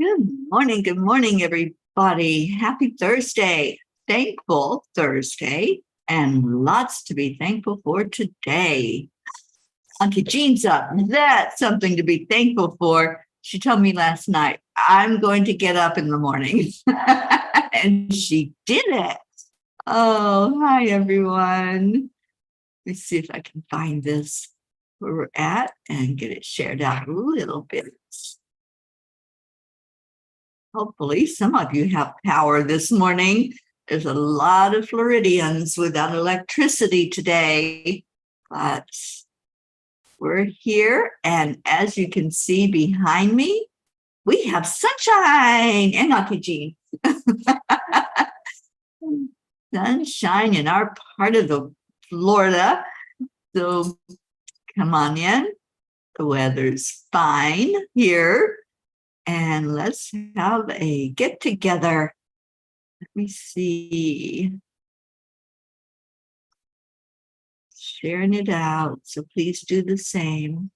Good morning, everybody. Happy Thursday. Thankful Thursday, and lots to be thankful for today. Auntie Jean's up. That's something to be thankful for. She told me last night, I'm going to get up in the morning. And she did it. Oh, hi, everyone. Let's see if I can find this where we're at and get it shared out a little bit. Hopefully, some of you have power this morning. There's a lot of Floridians without electricity today, but we're here. And as you can see behind me, we have sunshine and Auntie Jean. Sunshine in our part of the Florida. So come on in. The weather's fine here. And let's have a get together. Let me see. Sharing it out. So please do the same.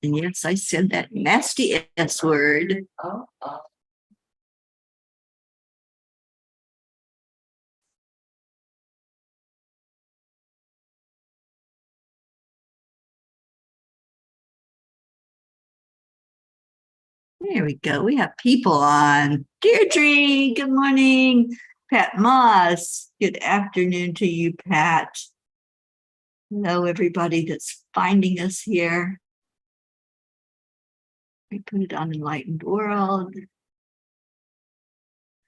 And yes, I said that nasty S word. There we go. We have people on. Deirdre, good morning. Pat Moss, good afternoon to you, Pat. Hello, everybody that's finding us here. We put it on Enlightened World.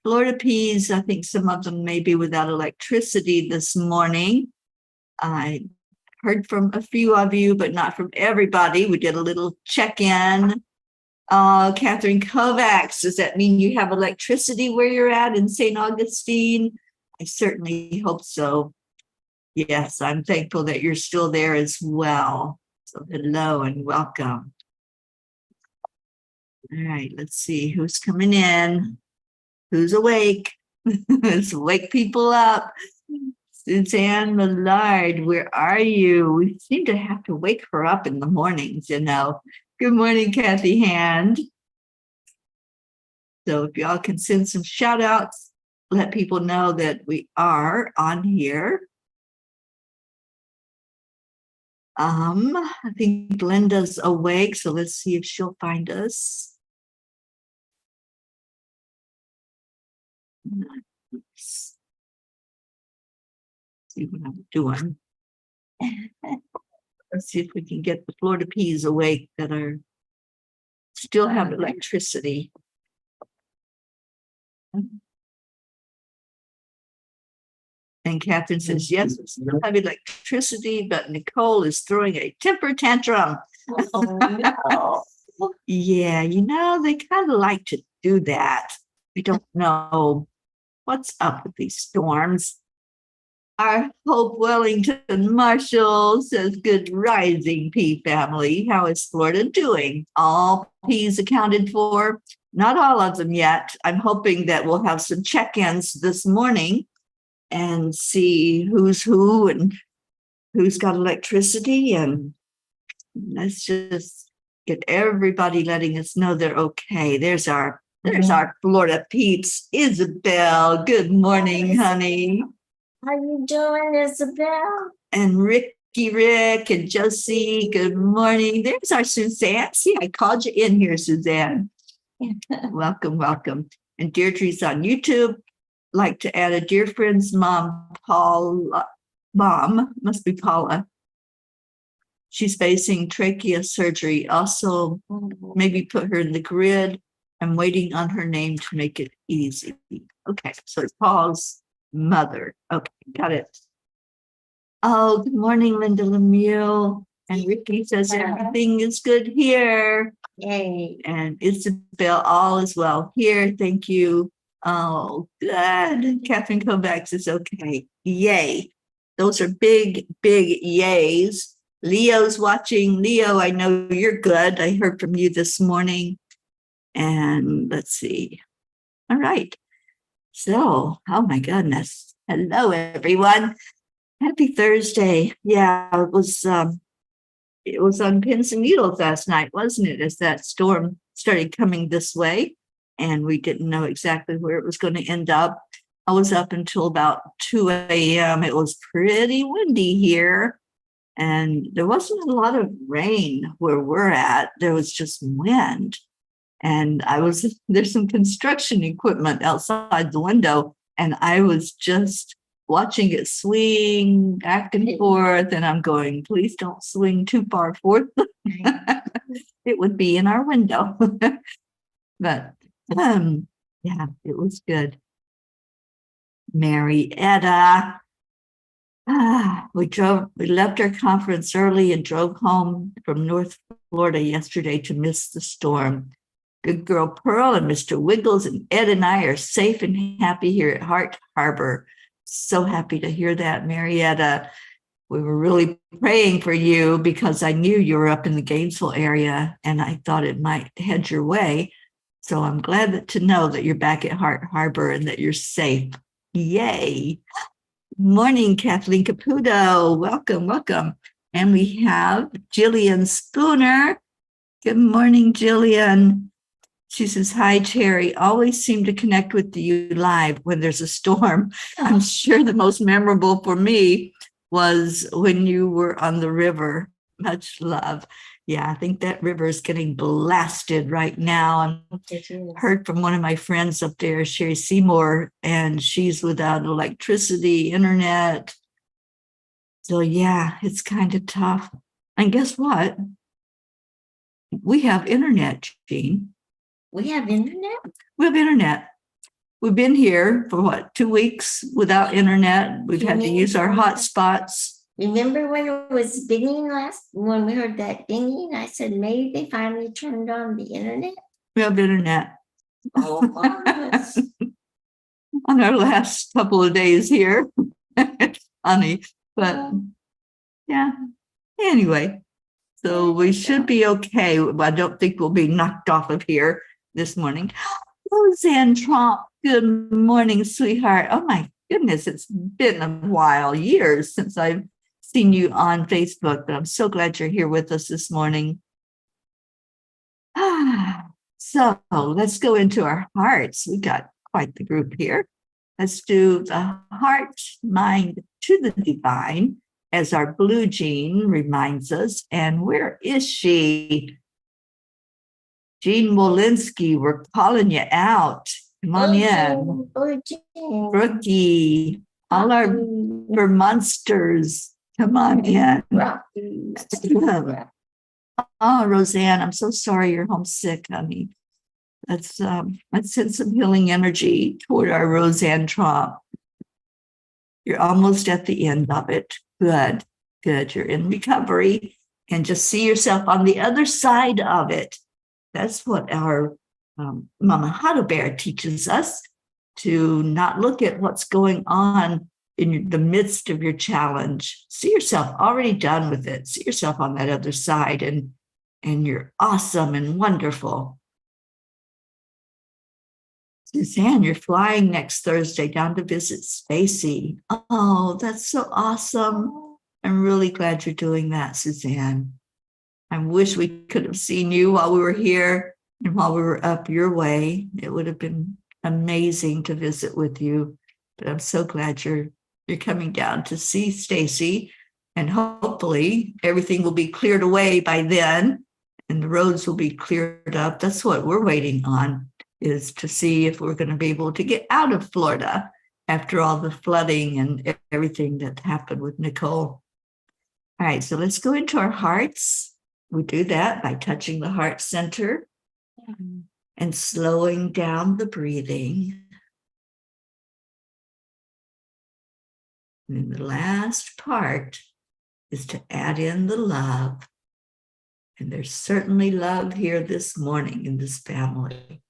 Florida peas, I think some of them may be without electricity this morning. I heard from a few of you, but not from everybody. We did a little check-in. Catherine Kovacs, does that mean you have electricity where you're at in St. Augustine? I certainly hope so. Yes, I'm thankful that you're still there as well. So hello and welcome. All right, let's see who's coming in. Who's awake? Let's wake people up. Suzanne Millard, where are you? We seem to have to wake her up in the mornings, you know. Good morning, Kathy Hand. So if y'all can send some shout outs, let people know that we are on here. I think Glenda's awake, so let's see if she'll find us. Oops. See what I'm doing. Let's see if we can get the Florida peas awake that are still have electricity. And Catherine says, yes, we still have electricity, but Nicole is throwing a temper tantrum. Oh, no. Yeah, you know, they kind of like to do that. We don't know what's up with these storms. Our Hope Wellington Marshall says, good rising, Pea family. How is Florida doing? All peas accounted for? Not all of them yet. I'm hoping that we'll have some check-ins this morning and see who's who and who's got electricity. And let's just get everybody letting us know they're okay. There's our Florida peeps. Isabel, good morning, honey. How you doing, Isabel? And Rick and Josie, good morning. There's our Suzanne. See, I called you in here, Suzanne. Welcome, welcome. And Deirdre's on YouTube. Like to add a dear friend's mom, must be Paula. She's facing trachea surgery. Also, maybe put her in the grid. I'm waiting on her name to make it easy. Okay, so it's Paul's mother. Okay, got it. Oh, good morning, Linda Lemieux. And Ricky says everything is good here. Yay. And Isabel, all is well here. Thank you. Oh, good. Catherine Kovacs is okay. Yay. Those are big, big yays. Leo's watching. Leo, I know you're good. I heard from you this morning. And let's see. All right. So, oh my goodness. Hello, everyone. Happy Thursday. Yeah, it was on pins and needles last night, wasn't it? As that storm started coming this way, and we didn't know exactly where it was going to end up. I was up until about 2 a.m. It was pretty windy here, and there wasn't a lot of rain where we're at. There was just wind. And there's some construction equipment outside the window, and I was just watching it swing back and forth. And I'm going, please don't swing too far forth. It would be in our window. But yeah, it was good. Marietta. We left our conference early and drove home from North Florida yesterday to miss the storm. Good girl Pearl and Mr. Wiggles and Ed and I are safe and happy here at Hart Harbor. So happy to hear that, Marietta. We were really praying for you because I knew you were up in the Gainesville area and I thought it might head your way. So I'm glad to know that you're back at Hart Harbor and that you're safe. Yay. Morning, Kathleen Caputo. Welcome, welcome. And we have Jillian Spooner. Good morning, Jillian. She says, hi, Teri. Always seem to connect with you live when there's a storm. I'm sure the most memorable for me was when you were on the river. Much love. Yeah, I think that river is getting blasted right now. And heard from one of my friends up there, Sherry Seymour, and she's without electricity, internet. So yeah, it's kind of tough. And guess what? We have internet, Jean. We have internet? We have internet. We've been here for 2 weeks without internet. We've had to use our hotspots. Remember when it was dinging when we heard that dinging? I said, maybe they finally turned on the internet. We have internet. Oh, marvelous. On our last couple of days here. Funny, but yeah. Anyway, so we should be okay. I don't think we'll be knocked off of here this morning. Roseanne Trump, good morning, sweetheart. Oh my goodness, it's been a while, years since I've seen you on Facebook, but I'm so glad you're here with us this morning. So let's go into our hearts. We got quite the group here. Let's do the heart, mind to the divine, as our blue Jean reminds us. And where is she? Jean Walensky, we're calling you out. Come on in. Brookie, all our Vermonsters, come on in. Oh, Roseanne, I'm so sorry you're homesick, honey. Let's send some healing energy toward our Roseanne Trump. You're almost at the end of it. Good, good. You're in recovery, and just see yourself on the other side of it. That's what our Mama Huddle Bear teaches us, to not look at what's going on in the midst of your challenge. See yourself already done with it. See yourself on that other side, and you're awesome and wonderful. Suzanne, you're flying next Thursday down to visit Stacy. Oh, that's so awesome. I'm really glad you're doing that, Suzanne. I wish we could have seen you while we were here and while we were up your way. It would have been amazing to visit with you. But I'm so glad you're coming down to see Stacy, and hopefully everything will be cleared away by then and the roads will be cleared up. That's what we're waiting on, is to see if we're going to be able to get out of Florida after all the flooding and everything that happened with Nicole. All right, so let's go into our hearts. We do that by touching the heart center and slowing down the breathing. And then the last part is to add in the love. And there's certainly love here this morning in this family.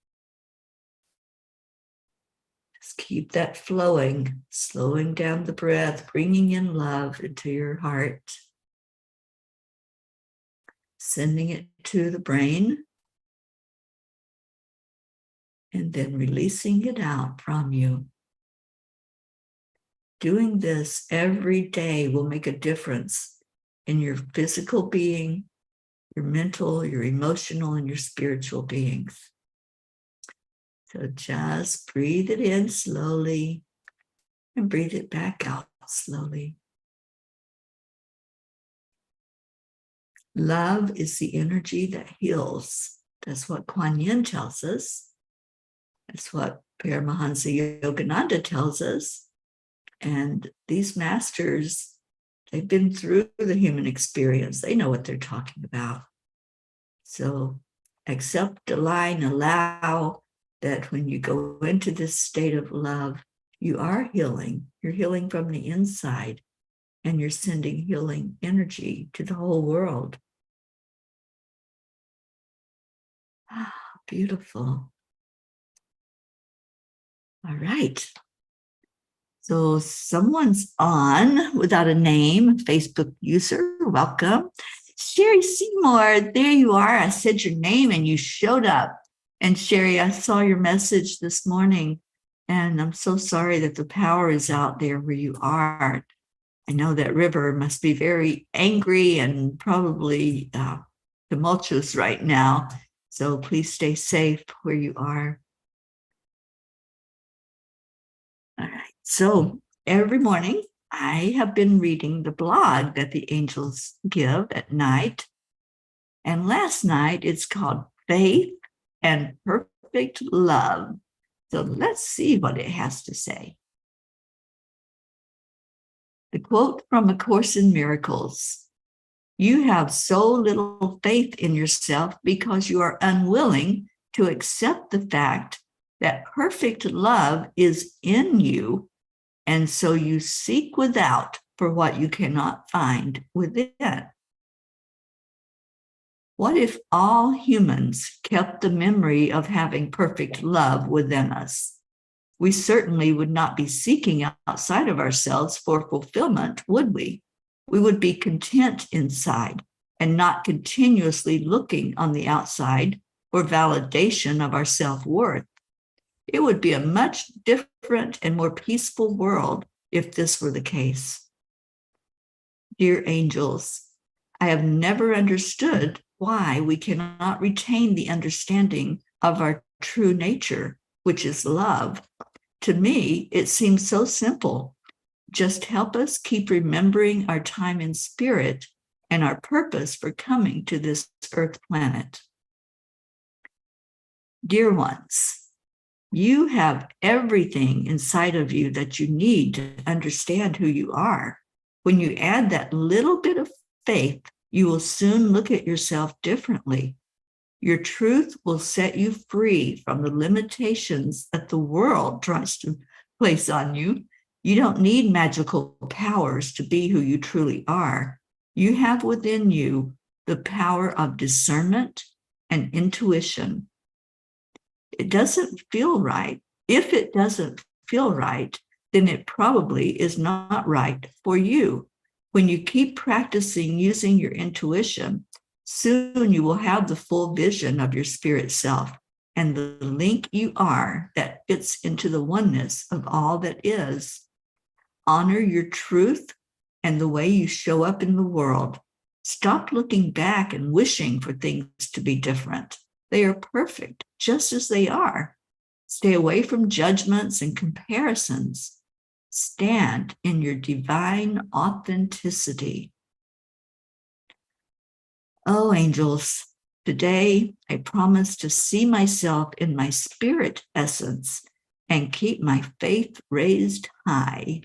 Just keep that flowing, slowing down the breath, bringing in love into your heart. Sending it to the brain, and then releasing it out from you. Doing this every day will make a difference in your physical being, your mental, your emotional, and your spiritual beings. So just breathe it in slowly and breathe it back out slowly. Love is the energy that heals. That's what Kuan Yin tells us. That's what Paramahansa Yogananda tells us. And these masters, they've been through the human experience. They know what they're talking about. So accept, align, allow that when you go into this state of love, you are healing. You're healing from the inside, and you're sending healing energy to the whole world. Ah, beautiful. All right. So someone's on without a name, Facebook user, welcome. Sherry Seymour, there you are. I said your name and you showed up. And Sherry, I saw your message this morning, and I'm so sorry that the power is out there where you are. I know that river must be very angry and probably tumultuous right now. So please stay safe where you are. All right. So every morning I have been reading the blog that the angels give at night. And last night it's called Faith and Perfect Love. So let's see what it has to say. The quote from A Course in Miracles: "You have so little faith in yourself because you are unwilling to accept the fact that perfect love is in you, and so you seek without for what you cannot find within." What if all humans kept the memory of having perfect love within us? We certainly would not be seeking outside of ourselves for fulfillment, would we? We would be content inside and not continuously looking on the outside for validation of our self-worth. It would be a much different and more peaceful world if this were the case. Dear angels, I have never understood why we cannot retain the understanding of our true nature, which is love. To me, it seems so simple. Just help us keep remembering our time in spirit and our purpose for coming to this earth planet. Dear ones, you have everything inside of you that you need to understand who you are. When you add that little bit of faith, you will soon look at yourself differently. Your truth will set you free from the limitations that the world tries to place on you. You don't need magical powers to be who you truly are. You have within you the power of discernment and intuition. It doesn't feel right. If it doesn't feel right, then it probably is not right for you. When you keep practicing using your intuition, soon you will have the full vision of your spirit self and the link you are that fits into the oneness of all that is. Honor your truth and the way you show up in the world. Stop looking back and wishing for things to be different. They are perfect just as they are. Stay away from judgments and comparisons. Stand in your divine authenticity. Oh, angels, today I promise to see myself in my spirit essence and keep my faith raised high.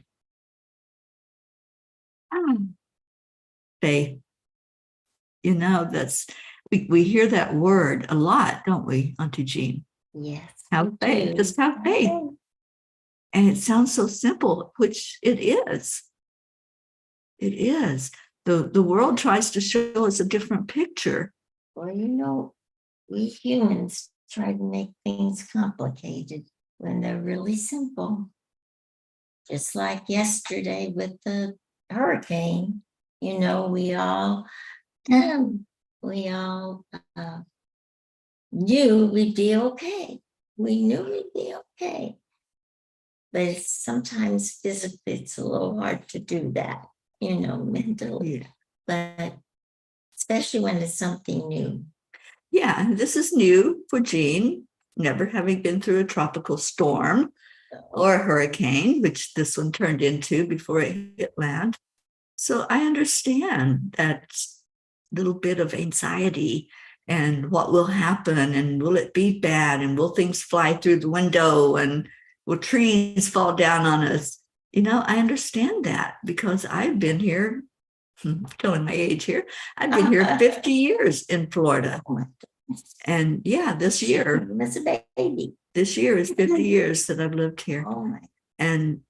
Faith. You know, we hear that word a lot, don't we, Auntie Jean? Yes. Have faith, just have faith. And it sounds so simple, which it is. It is. The world tries to show us a different picture. Well, you know, we humans try to make things complicated when they're really simple. Just like yesterday with the hurricane, you know, we all knew we'd be okay. We knew we'd be okay. But sometimes physically it's a little hard to do that, you know, mentally. Yeah. But especially when it's something new. Yeah, and this is new for Jean, never having been through a tropical storm or a hurricane, which this one turned into before it hit land. So I understand that little bit of anxiety and what will happen, and will it be bad, and will things fly through the window, and will trees fall down on us? I understand that because I've been here, telling my age here, I've been here 50 years in Florida. Oh my goodness. And yeah, this year Miss a baby. is 50 years that I've lived here. Oh my. And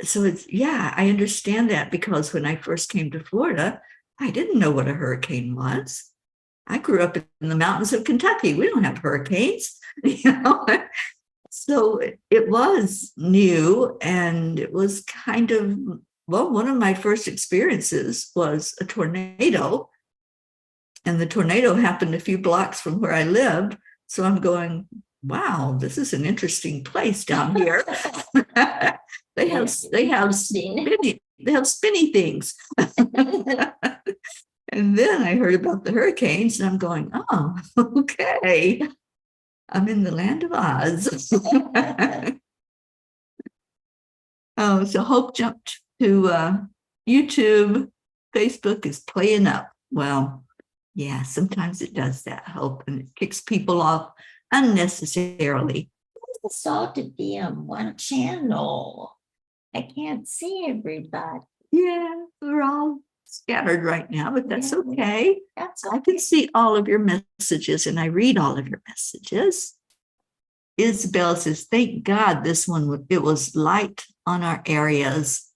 so I understand that, because when I first came to Florida, I didn't know what a hurricane was. I grew up in the mountains of Kentucky. We don't have hurricanes, So it was new, and it was kind of, one of my first experiences was a tornado. And the tornado happened a few blocks from where I lived. So I'm going, wow, this is an interesting place down here. They have spinny things. And then I heard about the hurricanes, and I'm going, oh, okay. I'm in the land of Oz. Oh, so Hope jumped to YouTube. Facebook is playing up. Well, yeah, sometimes it does that, Hope, and it kicks people off unnecessarily. It's all to be on one channel. I can't see everybody. Yeah, we're all scattered right now, but that's okay. That's I can see all of your messages, and I read all of your messages. Isabel says, thank God this one, it was light on our areas.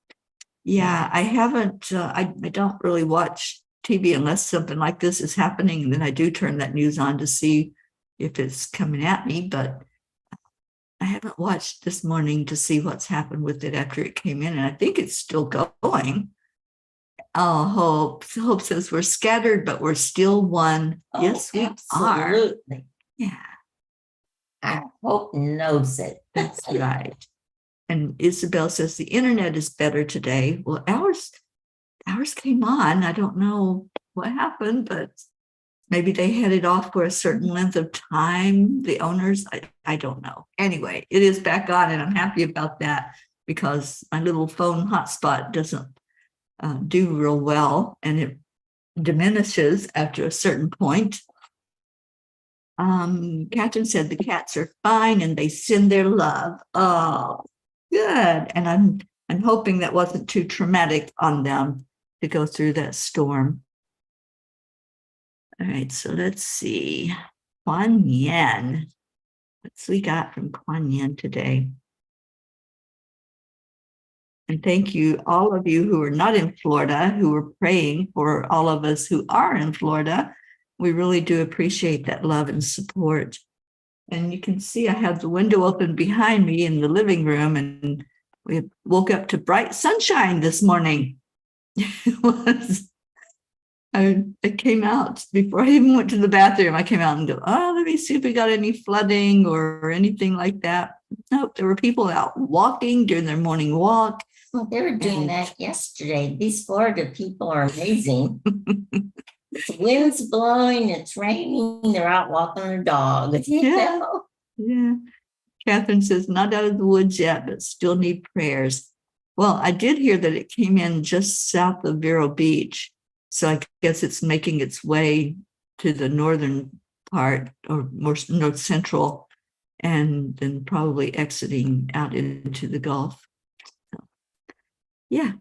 Yeah, I haven't, I don't really watch TV unless something like this is happening. And then I do turn that news on to see if it's coming at me, but I haven't watched this morning to see what's happened with it after it came in. And I think it's still going. Oh, Hope says we're scattered, but we're still one. Oh, yes, we are. absolutely. Yeah. I Hope knows it. That's right. And Isabel says the internet is better today. Well, ours came on. I don't know what happened, but maybe they had it off for a certain length of time. The owners, I don't know. Anyway, it is back on, and I'm happy about that, because my little phone hotspot doesn't do real well, and it diminishes after a certain point. Catherine said the cats are fine and they send their love. Oh, good. And I'm hoping that wasn't too traumatic on them to go through that storm. All right, so let's see. Kuan Yin. What's we got from Kuan Yin today? And thank you, all of you who are not in Florida, who are praying for all of us who are in Florida. We really do appreciate that love and support. And you can see I have the window open behind me in the living room, and we woke up to bright sunshine this morning. I came out before I even went to the bathroom. I came out and go, let me see if we got any flooding or anything like that. Nope, there were people out walking during their morning walk. Well, they were doing that yesterday. These Florida people are amazing. The wind's blowing, it's raining, they're out walking their dog. Yeah. Yeah. Catherine says, not out of the woods yet, but still need prayers. Well, I did hear that it came in just south of Vero Beach. So I guess it's making its way to the northern part, or more north central, and then probably exiting out into the Gulf. So, yeah.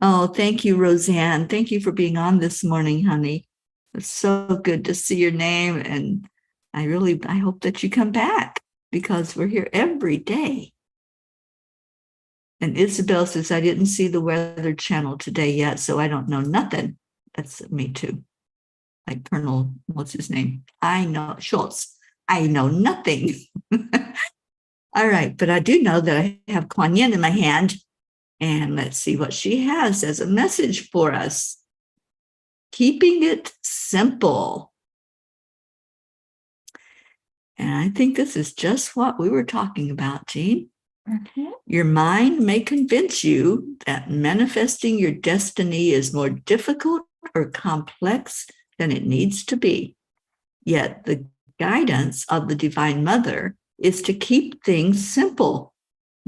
Oh, thank you, Roseanne. Thank you for being on this morning, honey. It's so good to see your name. And I hope that you come back, because we're here every day. And Isabel says, I didn't see the Weather Channel today yet, so I don't know nothing. That's me too. Like Colonel, what's his name? I know, Schultz. I know nothing. All right, but I do know that I have Kuan Yin in my hand. And let's see what she has as a message for us. Keeping it simple. And I think this is just what we were talking about, Jean. Mm-hmm. Your mind may convince you that manifesting your destiny is more difficult or complex than it needs to be. Yet the guidance of the Divine Mother is to keep things simple.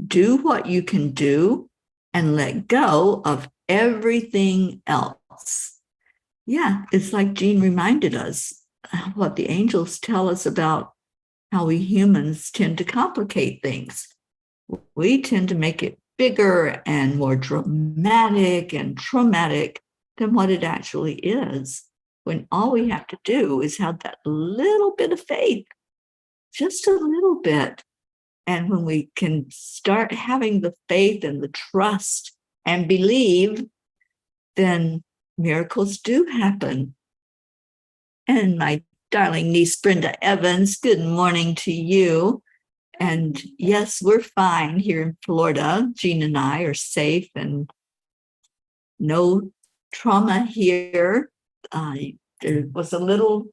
Do what you can do and let go of everything else. Yeah, it's like Jean reminded us what the angels tell us about how we humans tend to complicate things. We tend to make it bigger and more dramatic and traumatic than what it actually is, when all we have to do is have that little bit of faith, just a little bit. And when we can start having the faith and the trust and believe, then miracles do happen. And my darling niece, Brenda Evans, good morning to you. And yes, we're fine here in Florida. Jean and I are safe and no trauma here. There was a little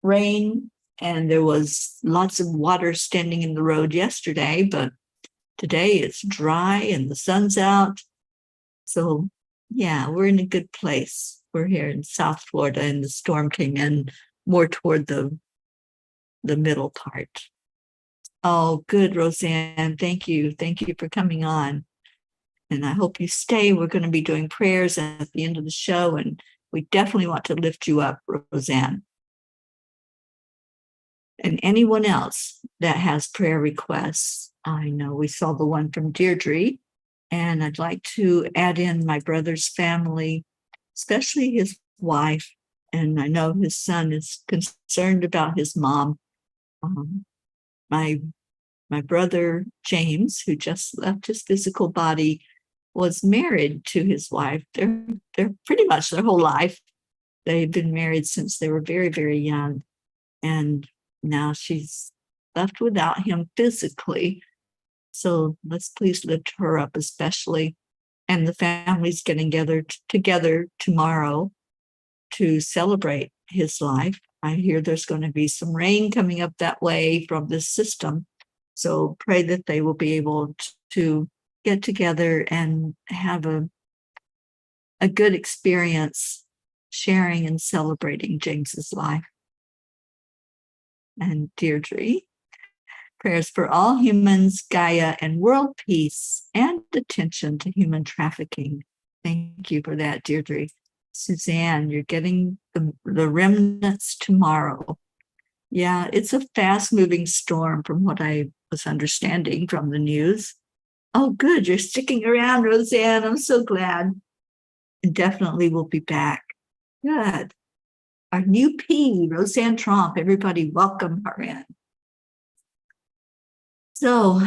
rain and there was lots of water standing in the road yesterday, but today it's dry and the sun's out. So yeah, we're in a good place. We're here in South Florida and the storm came in more toward the middle part. Oh, good, Roseanne. Thank you. Thank you for coming on. And I hope you stay. We're going to be doing prayers at the end of the show, and we definitely want to lift you up, Roseanne. And anyone else that has prayer requests, I know we saw the one from Deirdre, and I'd like to add in my brother's family, especially his wife. And I know his son is concerned about his mom. My brother, James, who just left his physical body, was married to his wife. They're pretty much their whole life. They've been married since they were very, very young. And now she's left without him physically. So let's please lift her up especially. And the family's getting together tomorrow to celebrate his life. I hear there's going to be some rain coming up that way from this system. So pray that they will be able to get together and have a good experience sharing and celebrating James's life. And Deirdre, prayers for all humans, Gaia, and world peace, and attention to human trafficking. Thank you for that, Deirdre. Suzanne, you're getting the remnants tomorrow. Yeah, it's a fast-moving storm from what I was understanding from the news. Oh, good. You're sticking around, Roseanne. I'm so glad. And definitely we'll be back. Good. Our new P, Roseanne Tromp. Everybody welcome her in. So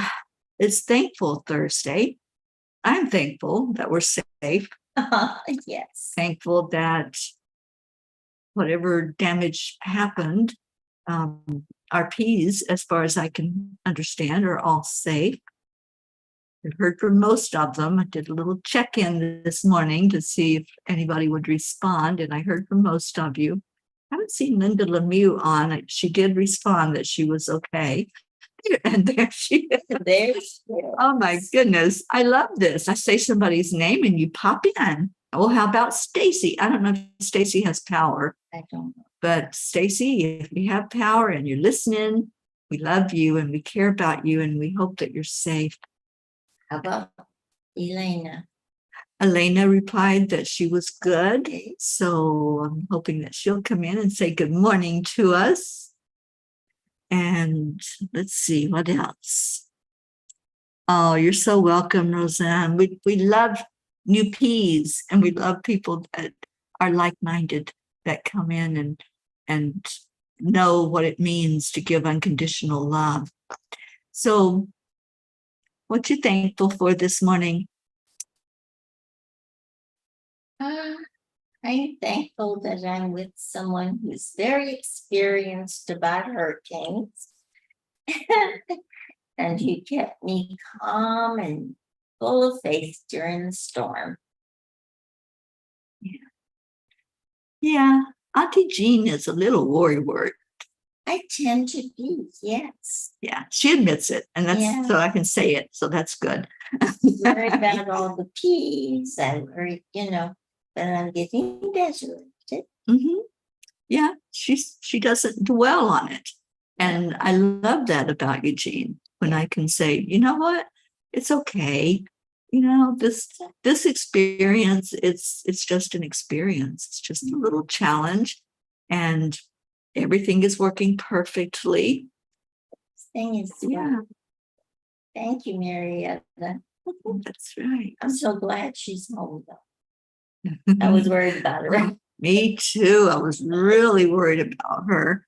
it's Thankful Thursday. I'm thankful that we're safe. Yes. Thankful that whatever damage happened, our P's, as far as I can understand, are all safe. I've heard from most of them. I did a little check-in this morning to see if anybody would respond, and I heard from most of you. I haven't seen Linda Lemieux on. She did respond that she was okay. And there she is. There she is. Oh my goodness. I love this. I say somebody's name and you pop in. Oh, how about Stacy? I don't know if Stacy has power. I don't know. But Stacy, if you have power and you're listening, we love you and we care about you and we hope that you're safe. How about Elena? Elena replied that she was good. So I'm hoping that she'll come in and say good morning to us. And let's see, what else? Oh, you're so welcome, Roseanne. We love new P's and we love people that are like-minded, that come in and know what it means to give unconditional love. So what you thankful for this morning? I'm thankful that I'm with someone who's very experienced about hurricanes and who kept me calm and full of faith during the storm. Yeah, Auntie Jean is a little worrywart. I tend to be, yes. Yeah, she admits it, and that's Yeah. so I can say it, so that's good. Worry about all the peas. I worry, but I'm getting better. Yeah, she doesn't dwell on it. And I love that about Eugene, when I can say, you know what, it's okay. This experience, it's just an experience. It's just a little challenge, and everything is working perfectly. Thing is, Yeah, thank you, Marietta. that's right. I'm so glad she's home though. I was worried about her. Me too. I was really worried about her.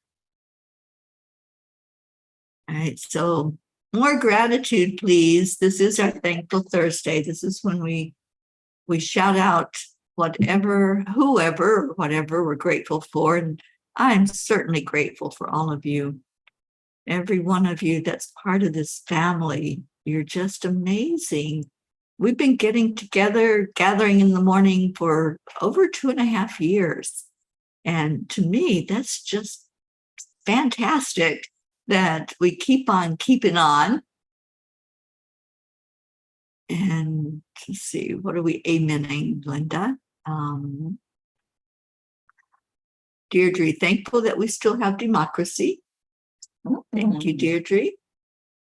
All right, so more gratitude, please. This is our Thankful Thursday. This is when we shout out whatever, whoever, whatever we're grateful for. And I'm certainly grateful for all of you. Every one of you that's part of this family. You're just amazing. We've been getting together, gathering in the morning for over 2.5 years. And to me, that's just fantastic that we keep on keeping on. And let's see, what are we amening, Linda? Deirdre, thankful that we still have democracy. Thank you, Deirdre.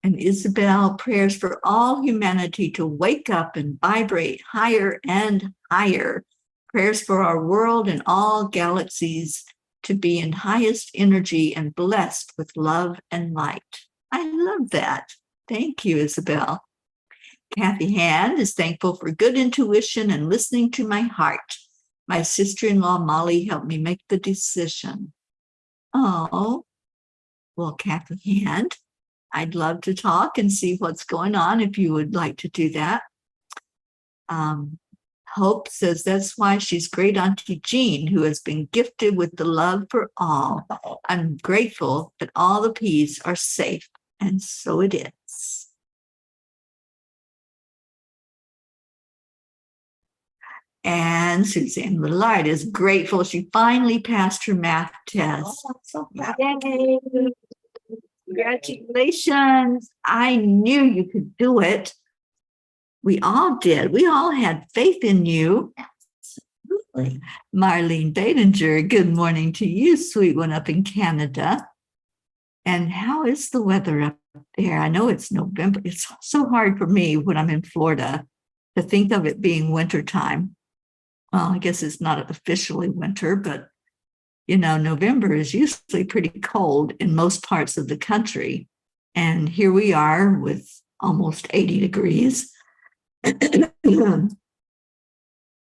And Isabel, prayers for all humanity to wake up and vibrate higher and higher. Prayers for our world and all galaxies to be in highest energy and blessed with love and light. I love that. Thank you, Isabel. Kathy Hand is thankful for good intuition and listening to my heart. My sister-in-law, Molly, helped me make the decision. Oh, well, Kathy Hand, I'd love to talk and see what's going on if you would like to do that. Hope says that's why she's great Auntie Jean, who has been gifted with the love for all. I'm grateful that all the peas are safe, and so it is. And Suzanne Millard is grateful she finally passed her math test. Yay. Congratulations. I knew you could do it. We all did. We all had faith in you. Absolutely. Marlene Badinger, good morning to you, sweet one up in Canada. And how is the weather up there? I know it's November. It's so hard for me when I'm in Florida to think of it being wintertime. Well, I guess it's not officially winter, but November is usually pretty cold in most parts of the country. And here we are with almost 80 degrees.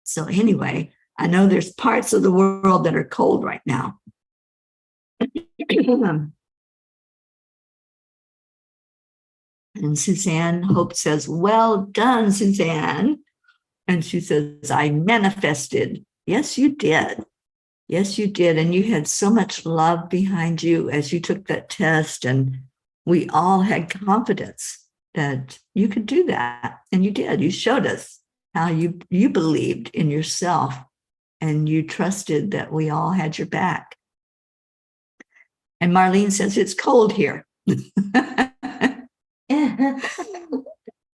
So anyway, I know there's parts of the world that are cold right now. And Suzanne Hope says, well done, Suzanne. And she says, I manifested. Yes, you did. Yes, you did. And you had so much love behind you as you took that test. And we all had confidence that you could do that. And you did. You showed us how you believed in yourself and you trusted that we all had your back. And Marlene says, it's cold here.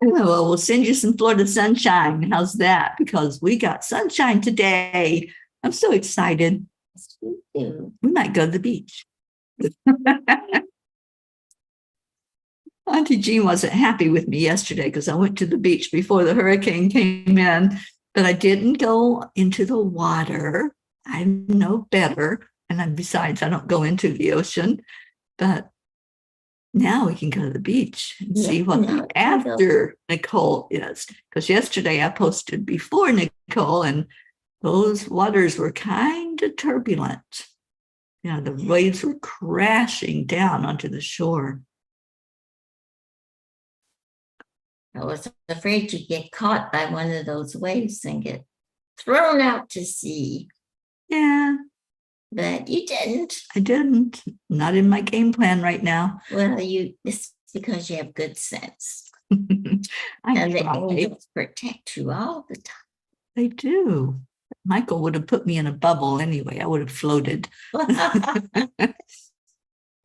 Well, we'll send you some Florida sunshine. How's that? Because we got sunshine today. I'm so excited. We might go to the beach. Auntie Jean wasn't happy with me yesterday because I went to the beach before the hurricane came in, but I didn't go into the water. I know better. And besides, I don't go into the ocean. But now we can go to the beach and see what the after Nicole is. Because yesterday I posted before Nicole, and those waters were kind of turbulent. The waves were crashing down onto the shore. I was afraid you'd get caught by one of those waves and get thrown out to sea. Yeah. But you didn't. I didn't. Not in my game plan right now. Well, it's because you have good sense. And the angels protect you all the time. They do. Michael would have put me in a bubble anyway. I would have floated.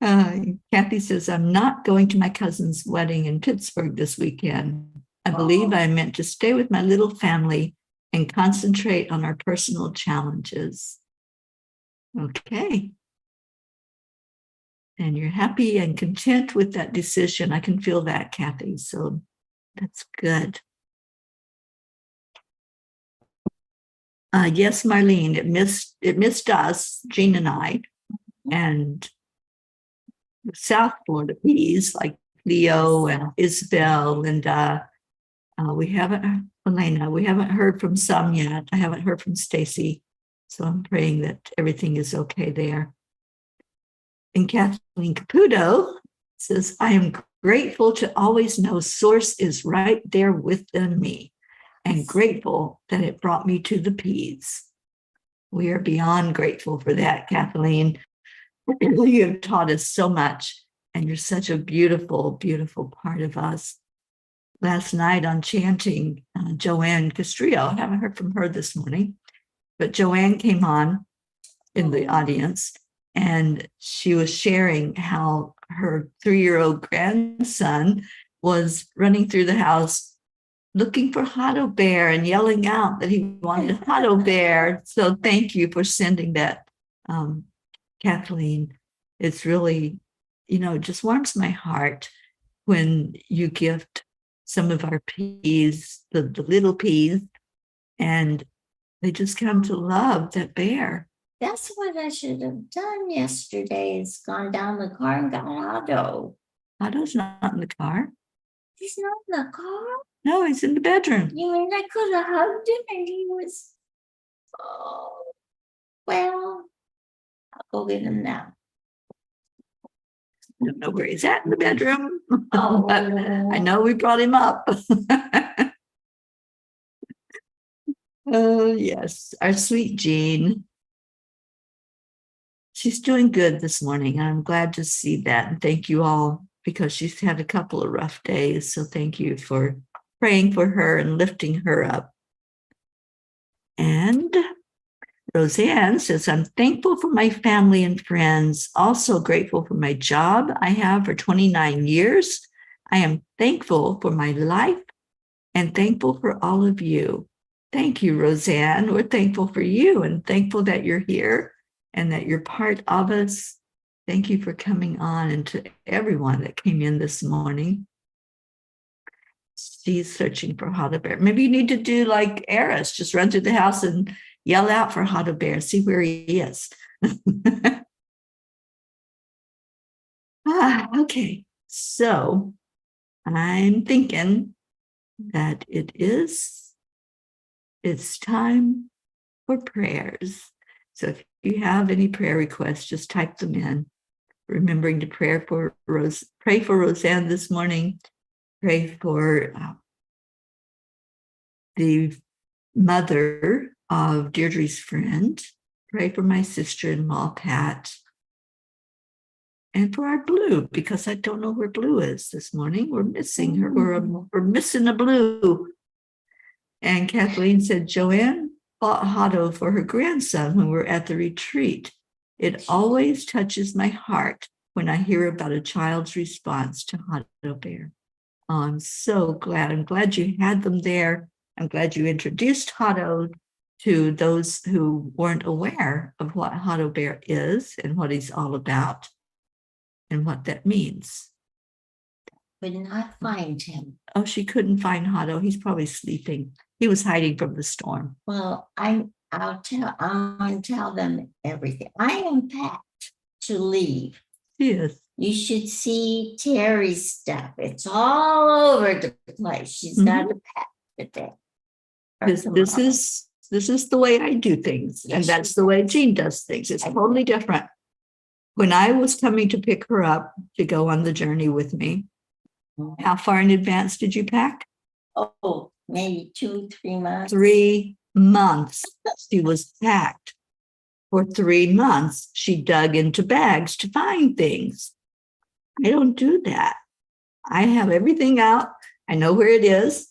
Kathy says, I'm not going to my cousin's wedding in Pittsburgh this weekend. I believe I meant to stay with my little family and concentrate on our personal challenges. Okay. And you're happy and content with that decision. I can feel that, Kathy. So that's good. Yes, Marlene, it missed us, Jean and I, and South Florida bees like Leo and Isabel, and we haven't, Elena, we haven't heard from some yet. I haven't heard from Stacy, so I'm praying that everything is okay there. And Kathleen Caputo says, I am grateful to always know Source is right there within me, and grateful that it brought me to the peas. We are beyond grateful for that, Kathleen. You have taught us so much, and you're such a beautiful, beautiful part of us. Last night on chanting, Joanne Castrillo, I haven't heard from her this morning, but Joanne came on in the audience, and she was sharing how her 3-year-old grandson was running through the house looking for Hotto Bear and yelling out that he wanted Hotto Bear. So thank you for sending that, Kathleen. It's really, it just warms my heart when you gift some of our peas, the little peas, and they just come to love that bear. That's what I should have done yesterday, is gone down the car and got Otto. Otto's not in the car. He's not in the car? No, he's in the bedroom. You mean I could have hugged him and he was, oh, well, I'll go get him now. I don't know where he's at in the bedroom. Oh. But I know we brought him up. Oh, yes, our sweet Jean. She's doing good this morning. I'm glad to see that. And thank you all, because she's had a couple of rough days. So thank you for praying for her and lifting her up. And Roseanne says, I'm thankful for my family and friends, also grateful for my job I have for 29 years. I am thankful for my life and thankful for all of you. Thank you, Roseanne. We're thankful for you and thankful that you're here and that you're part of us. Thank you for coming on, and to everyone that came in this morning. She's searching for Hotto Bear. Maybe you need to do like Eris, just run through the house and yell out for Hotto Bear, see where he is. Okay, so I'm thinking that it's time for prayers. So if you have any prayer requests, just type them in. Remembering to pray for Roseanne this morning. Pray for the mother of Deirdre's friend. Pray for my sister-in-law, Pat. And for our Blue, because I don't know where Blue is this morning. We're missing her. We're missing a Blue. And Kathleen said, Joanne bought Hotto for her grandson when we were at the retreat. It always touches my heart when I hear about a child's response to Hotto Bear. Oh, I'm so glad. I'm glad you had them there. I'm glad you introduced Hotto to those who weren't aware of what Hotto Bear is and what he's all about and what that means. Could not find him. Oh, she couldn't find Hotto. He's probably sleeping. He was hiding from the storm. Well, I'm gonna tell them everything. I am packed to leave. Yes. You should see Teri's stuff. It's all over the place. She's got to pack today. This is the way I do things, and that's the way Jean does things. It's totally different. When I was coming to pick her up to go on the journey with me, how far in advance did you pack? Oh, maybe 2-3 months. 3 months. She was packed. For 3 months, she dug into bags to find things. I don't do that. I have everything out. I know where it is.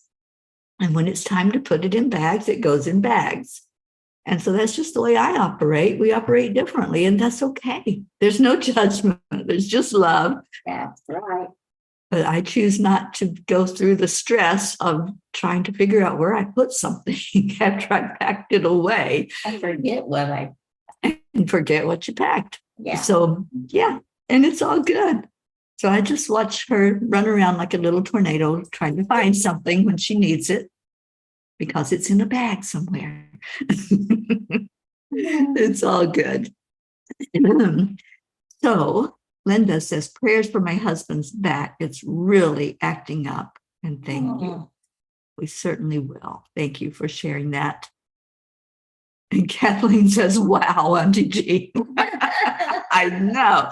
And when it's time to put it in bags, it goes in bags. And so that's just the way I operate. We operate differently, and that's okay. There's no judgment. There's just love. That's right. But I choose not to go through the stress of trying to figure out where I put something after I packed it away. I forget what I and forget what you packed. Yeah. So, yeah, and it's all good. So I just watch her run around like a little tornado trying to find something when she needs it because it's in a bag somewhere. It's all good. So Linda says, prayers for my husband's back. It's really acting up. And thank you. We certainly will. Thank you for sharing that. And Kathleen says, wow, Auntie G. I know.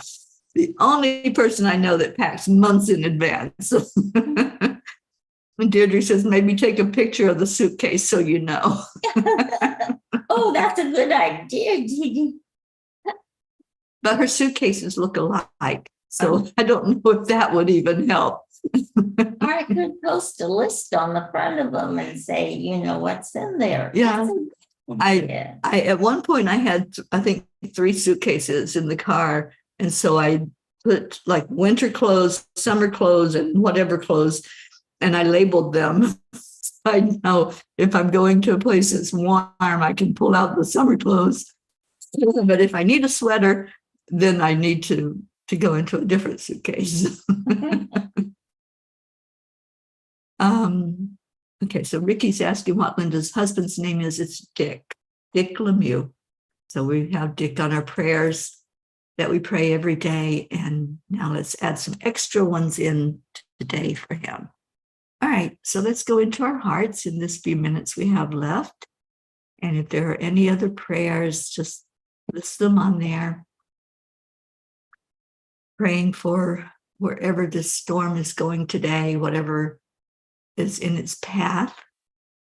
The only person I know that packs months in advance. And Deirdre says, maybe take a picture of the suitcase so you know. Oh, that's a good idea, Gigi. But her suitcases look alike. So I don't know if that would even help. I could post a list on the front of them and say, you know, what's in there. Yeah. Yeah. I at one point I had, I think, 3 suitcases in the car. And so I put like winter clothes, summer clothes, and whatever clothes, and I labeled them. I know if I'm going to a place that's warm, I can pull out the summer clothes. But if I need a sweater, then I need to go into a different suitcase. Okay, so Ricky's asking what Linda's husband's name is. It's Dick Lemieux. So we have Dick on our prayers that we pray every day. And now let's add some extra ones in today for him. All right, so let's go into our hearts in this few minutes we have left. And if there are any other prayers, just list them on there. Praying for wherever this storm is going today, whatever is in its path,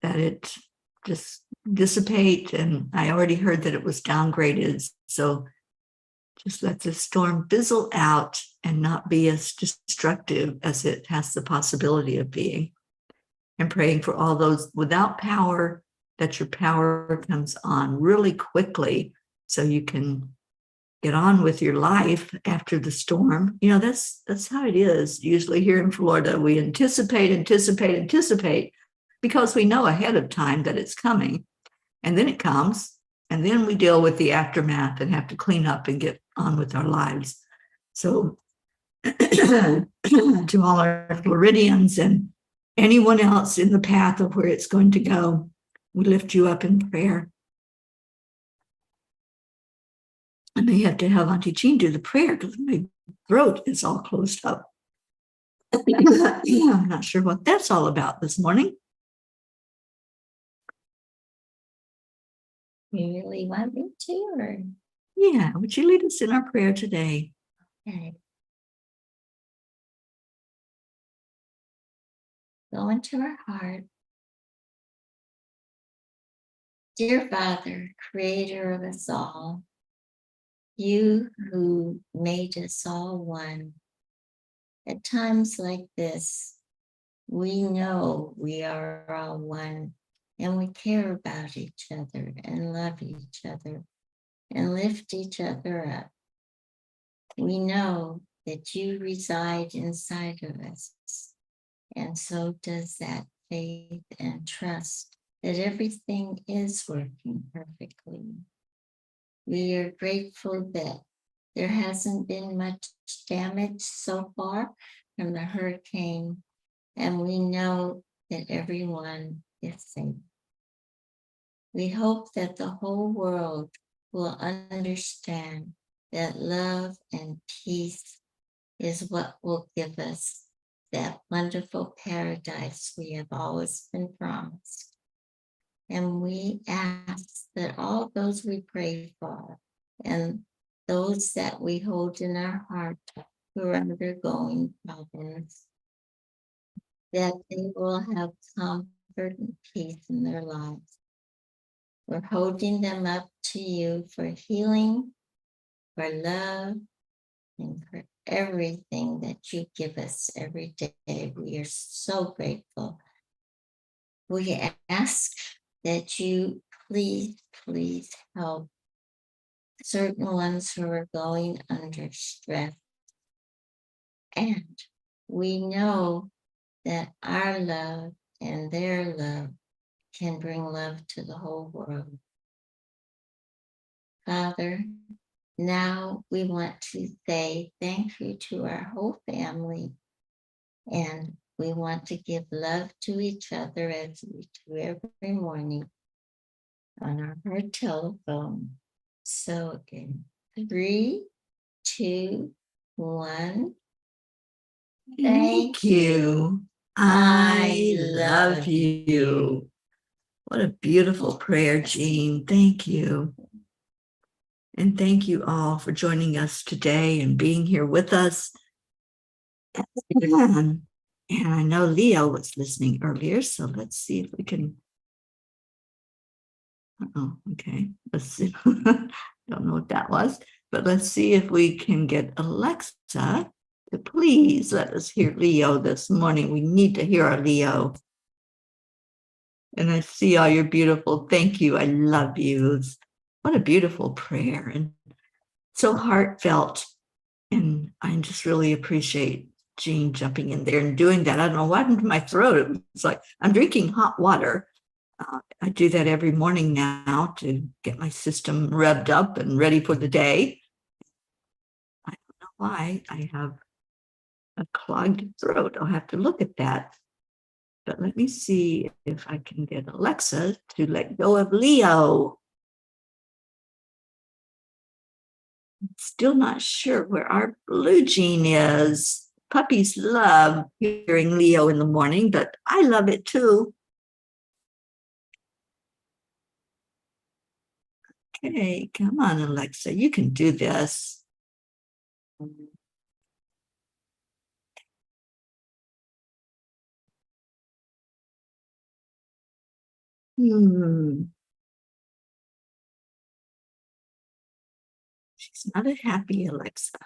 that it just dissipate. And I already heard that it was downgraded. So just let the storm fizzle out and not be as destructive as it has the possibility of being. And praying for all those without power, that your power comes on really quickly so you can get on with your life after the storm. You know, that's how it is. Usually here in Florida, we anticipate because we know ahead of time that it's coming. And then it comes, and then we deal with the aftermath and have to clean up and get on with our lives. So to all our Floridians and anyone else in the path of where it's going to go, we lift you up in prayer. I may have to have Auntie Jean do the prayer because my throat is all closed up. I'm not sure what that's all about this morning. You really want me to? Or? Yeah, would you lead us in our prayer today? Okay. Go into our heart. Dear Father, creator of us all, you who made us all one, at times like this, we know we are all one and we care about each other and love each other and lift each other up. We know that you reside inside of us, and so does that faith and trust that everything is working perfectly. We are grateful that there hasn't been much damage so far from the hurricane, and we know that everyone is safe. We hope that the whole world will understand that love and peace is what will give us that wonderful paradise we have always been promised. And we ask that all those we pray for and those that we hold in our heart who are undergoing problems, that they will have comfort and peace in their lives. We're holding them up to you for healing, for love, and for everything that you give us every day. We are so grateful. We ask that you please help certain ones who are going under stress. And we know that our love and their love can bring love to the whole world. Father, now we want to say thank you to our whole family, and we want to give love to each other as we do every morning on our heart telephone. So in 3, 2, 1. Thank you. I love you. What a beautiful prayer, Jean. Thank you. And thank you all for joining us today and being here with us. And I know Leo was listening earlier, so let's see if we can. Oh, okay. Let's see. Don't know what that was, but let's see if we can get Alexa to please let us hear Leo this morning. We need to hear our Leo. And I see all your beautiful thank you. I love you. What a beautiful prayer and so heartfelt. And I just really appreciate Jean jumping in there and doing that. I don't know what happened to my throat. It's like I'm drinking hot water. I do that every morning now to get my system revved up and ready for the day. I don't know why I have a clogged throat. I'll have to look at that. But let me see if I can get Alexa to let go of Leo. I'm still not sure where our blue Jean is. Puppies love hearing Leo in the morning, but I love it too. Okay, come on, Alexa, you can do this. She's not a happy Alexa.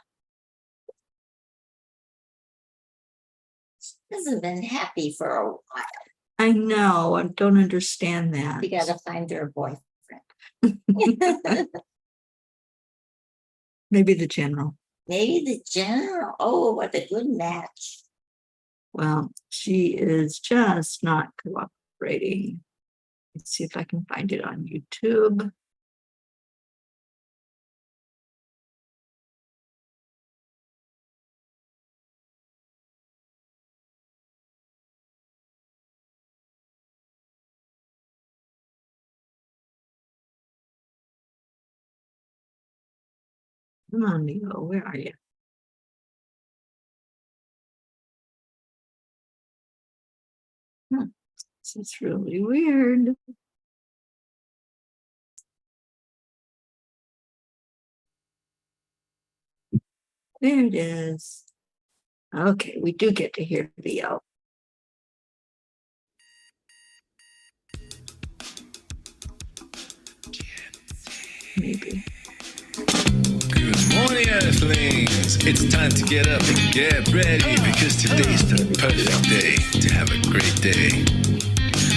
She hasn't been happy for a while. I know, I don't understand that. We got to find her a boyfriend. Maybe the general. Maybe the general. Oh, what a good match. Well, she is just not cooperating. Let's see if I can find it on YouTube. Come on, Leo, where are you? This is really weird. There it is. Okay, we do get to hear Leo. Maybe. Good morning, Earthlings. It's time to get up and get ready because today's the perfect day to have a great day.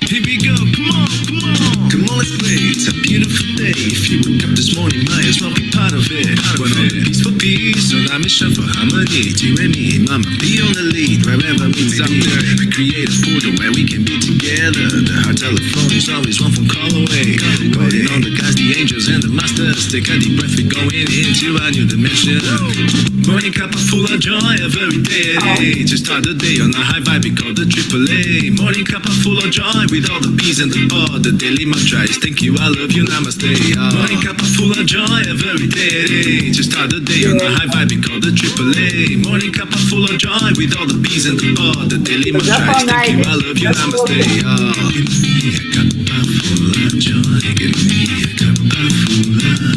Here we go, come on, come on. Come on, let's play, it's a beautiful day. If you woke up this morning, might as well be part of it. One of peace for peace, so I'm mission for harmony. You and me, mama, be on the lead. Wherever we be, we create a portal where we can be together. The heart telephone is always one phone call away. Calling on the guys, the angels, and the masters. Take a deep breath, we're going into a new dimension. Morning Cuppa Fulla Joy, every day. To start the day on a high vibe, we call the AAA. Morning Cuppa Fulla Joy, with all the bees and the pod. The daily mantra is thank you, I love you, namaste. Morning Cuppa Fulla Joy, every day. To start the day on a high vibe, we call the AAA. Morning Cuppa Fulla Joy, with all the bees and the pod. The daily mantra is thank you, I love you, namaste. Give me a cuppa full of joy. Give me a cuppa full of.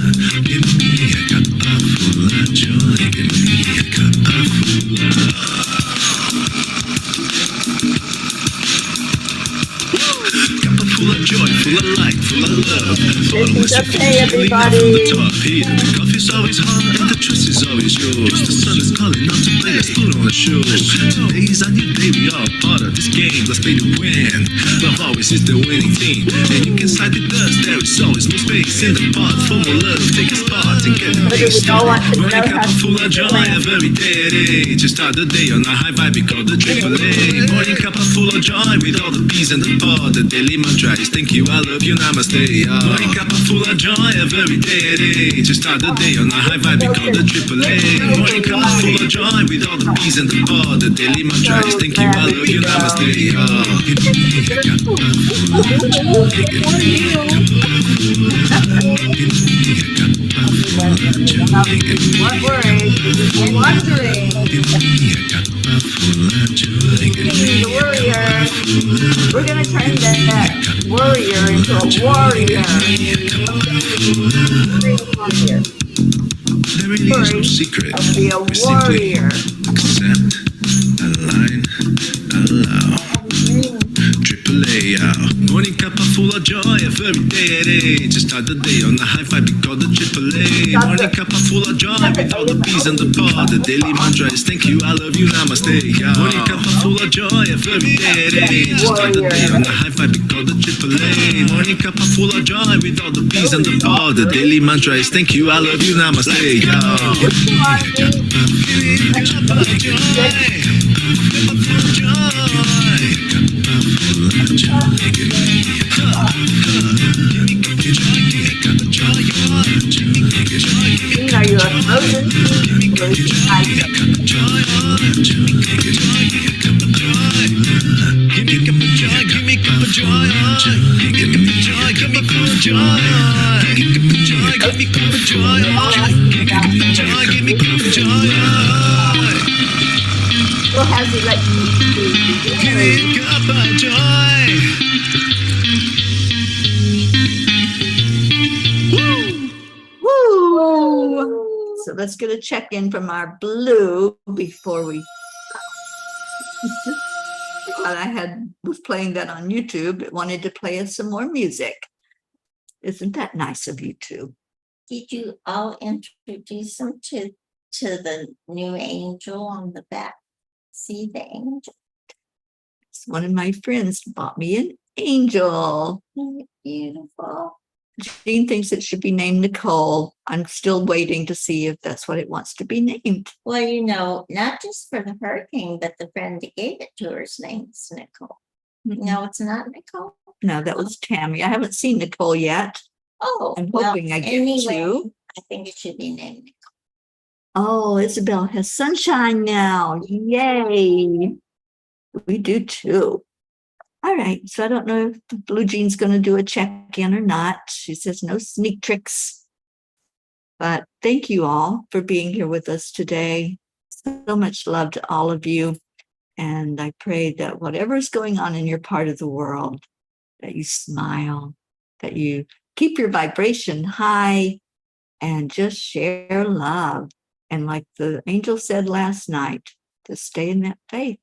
Give me a cuppa full of joy. Give me a cuppa full of. Cuppa full of joy, full of light, full of love. It's okay, everybody. From the top here, the coffee's always hot and the trust is always yours. The sun is calling out to play let's put on a show. Today's a new day, we are part of this game. Let's play to win. Love always is the winning team. And you can side with us, there is always more space in the pot. For more love, take a spot and get the day started. Morning Cuppa Fulla Joy, every day. Just start the day on a high vibe, we call the AAA. Morning Cuppa Fulla Joy, with all the peas in the pod. The daily mantra is thank you, I love you, namaste. Morning Cuppa Fulla Joy, every day. Just start the day on a high vibe, we call the AAA. Morning Cuppa Fulla Joy, with all the peas in the pod. The daily mantra is thank you, I love you, namaste. What worry? I'm wondering. The warrior. We're gonna turn that warrior into a warrior. There really is no secret. I'll be a We simply warrior. accept, align, allow. AAA, Morning Cuppa Fulla Joy, every day. Just start the day on a high vibe, we call the AAA. Morning Cuppa Fulla Joy, with all the peas in the pod. The daily mantra is thank you, I love you, namaste. Morning Cuppa Fulla Joy, every day. Just start the day on a high vibe, we call the AAA. Morning Cuppa Fulla Joy, with all the peas in the pod. The daily mantra is thank you, I love you, namaste. Are you a frozen? Well, has he let you Cuppa Joy. Woo! So let's get a check-in from our blue before we. While was playing that on YouTube, it wanted to play us some more music. Isn't that nice of you two? Did you all introduce them to the new angel on the back? See the angel? One of my friends bought me an angel. Isn't it beautiful? Jean thinks it should be named Nicole. I'm still waiting to see if that's what it wants to be named. Well, not just for the hurricane, but the friend that gave it to her's name is Nicole. No, it's not Nicole. No, that was Tammy. I haven't seen Nicole yet. Oh, I'm well, hoping I get anyway, to. I think it should be named Nicole. Oh, Isabel has sunshine now. Yay. We do too. All right. So I don't know if the Blue Jean's going to do a check-in or not. She says no sneak tricks. But thank you all for being here with us today. So much love to all of you. And I pray that whatever is going on in your part of the world, that you smile, that you keep your vibration high and just share love. And like the angel said last night, to stay in that faith,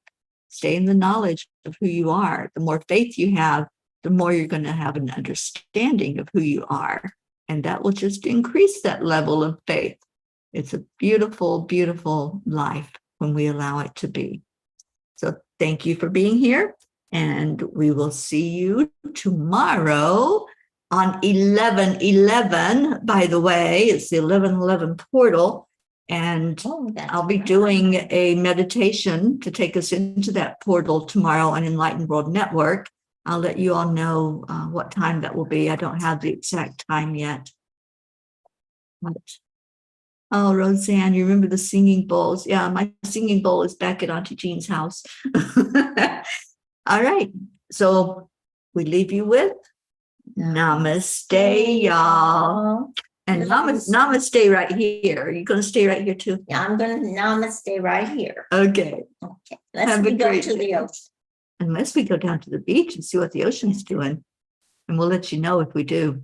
stay in the knowledge of who you are. The more faith you have, the more you're going to have an understanding of who you are. And that will just increase that level of faith. It's a beautiful, beautiful life when we allow it to be. So thank you for being here. And we will see you tomorrow on 11/11. By the way, it's the 11/11 portal. And I'll be doing a meditation to take us into that portal tomorrow on Enlightened World Network. I'll let you all know what time that will be. I don't have the exact time yet. But, oh, Roseanne, you remember the singing bowls? Yeah, my singing bowl is back at Auntie Jean's house. All right. So we leave you with namaste, y'all. And namaste right here. Are you going to stay right here too? Yeah, I'm going to namaste right here. Okay. Okay. Let's Have a go great to the day. ocean. Unless we go down to the beach and see what the ocean's doing. And we'll let you know if we do.